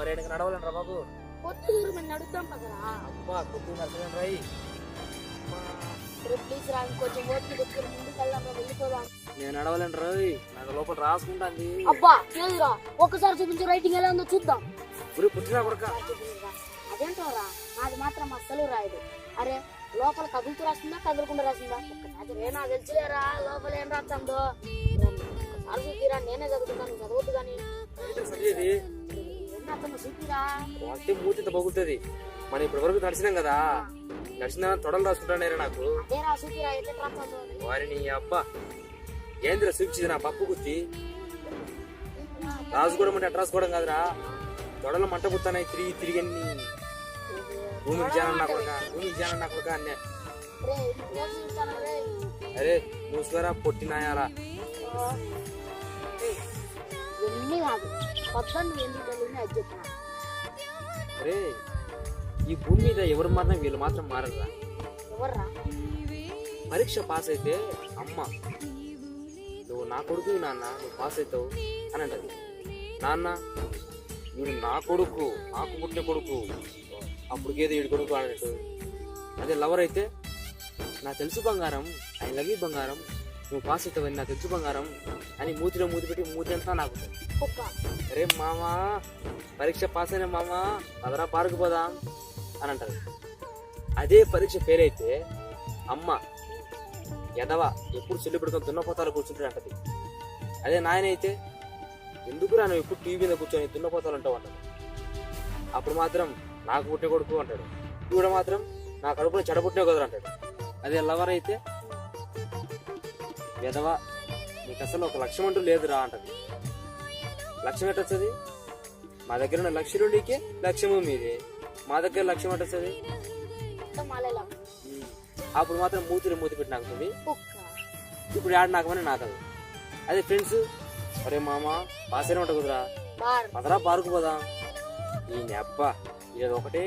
మరి ఆయనకి నడవాలంటారా బాబు? కొత్తూరు మనం నడుద్దాం పదరా. అబ్బా కొత్తూరు నడచలేను రాయి. ప్లీజ్ రా, ఇంకొంచెం ఓపిక తెచ్చుకొని ముందుకు వెళ్దాం, వెళ్ళిపోదాం. నేను నడవలేను రాయి, నాకు లోపల రాసుకుంటాంది. అబ్బా లేదురా, ఒక్కసారి చూపించు, రైటింగ్ ఎలా ఉందో చూద్దాం. ఇప్పుడు పుట్టినా కొడక. అదేంటోరా, నాది మాత్రం అస్సలు రాయదు. అరే లోపల కదులుతూ రాసిందా కదలకుండా రాసిందా? ఒక్కసారి నాకు తెలిసిలేరా లోపల ఏం రాస్తుందో. ఒక్కసారి చూపిరా, నేనే చదువుకుంటాను, చదవద్దు కానీ. చదివేది ఏంటో చూపిరా. అంటే మూతింత బాగుంటది. మనం ఇప్పటి వరకు నడిచినాం కదా, నడిచిన తొడలు రాసుకుంటానేరా నాకు. అదేరా చూపిరా, ఎట్లా రాస్తుందో. వారిని అబ్బా ఏంద్ర చూపించింది నా పప్పు గుత్తి. రాసుకోవడం అంటే అట్లా రాసుకోవడం కాదురా, తొడలు మంట పుట్టాయి తిరిగి తిరిగి అన్ని. భూమికి జానం నా కొడుక, భూమికి జానం నా కొడుక అన్నే. అరే మూసుకోరా పొట్టినాయాలా. ఎన్ని కాదు పొద్దున్న ఎందుకు వెళ్ళింది అది చెప్పిన. అరే ఈ భూమి మీద ఎవరు మారినా వీళ్ళు మాత్రం మారరా. ఎవర్రా? పరీక్ష పాస్ అయితే అమ్మ నువ్వు నా కొడుకు నాన్న, నువ్వు పాస్ అవుతావు అని అంటది. నాన్న వీడు నా కొడుకు, నాకు పుట్టిన కొడుకు, అప్పుడుకేదో వీడి కొడుకు అన్నట్టు. అదే లవర్ అయితే నా తెలుసు బంగారం, ఐ లవ్ యూ బంగారం, నువ్వు పాస్ అవుతావని నా తెలుసు బంగారం అని మూతిలో మూతి పెట్టి మూతి అంతా నాకు. అరే మామా పరీక్ష పాస్ అయిన మామా పదరా పార్కు పోదాం అని అంటది. అదే పరీక్ష ఫెయిల్ అయితే అమ్మ ఎదవా ఎప్పుడు చెల్లి పెడుకొని దున్నపోతాలు కూర్చుంటాడు అంటది. అదే నాయన అయితే ఎందుకురా నువ్వు ఎప్పుడు టీవీ మీద కూర్చొని దున్నపోతాలు అంటావు అంటది. అప్పుడు మాత్రం నాకు పుట్టే కొడుకు అంటాడు. ఇప్పుడు మాత్రం నా కడుపులో చెడబుట్టే కుదరు అంటాడు. అదే లవర్ అయితే ఎదవా నీకు అసలు ఒక లక్ష్యం అంటూ లేదురా అంటది. లక్ష్యం ఎట్టొస్తుంది? మా దగ్గర ఉన్న లక్ష్యుడికి లక్ష్యము మీదే, మా దగ్గర లక్ష్యం ఎట్టొస్తుంది? అప్పుడు మాత్రం మూతిలో మూతి పెట్టి నాకుతుంది. ఇప్పుడు ఆడ నాకమని నాకదు. అదే ఫ్రెండ్స్ అరే మామ పాస్ అయినా ఉంటా కుదరా పదరా పార్కు పోదాం. ఈ నెబ్బ ఇది ఒకటే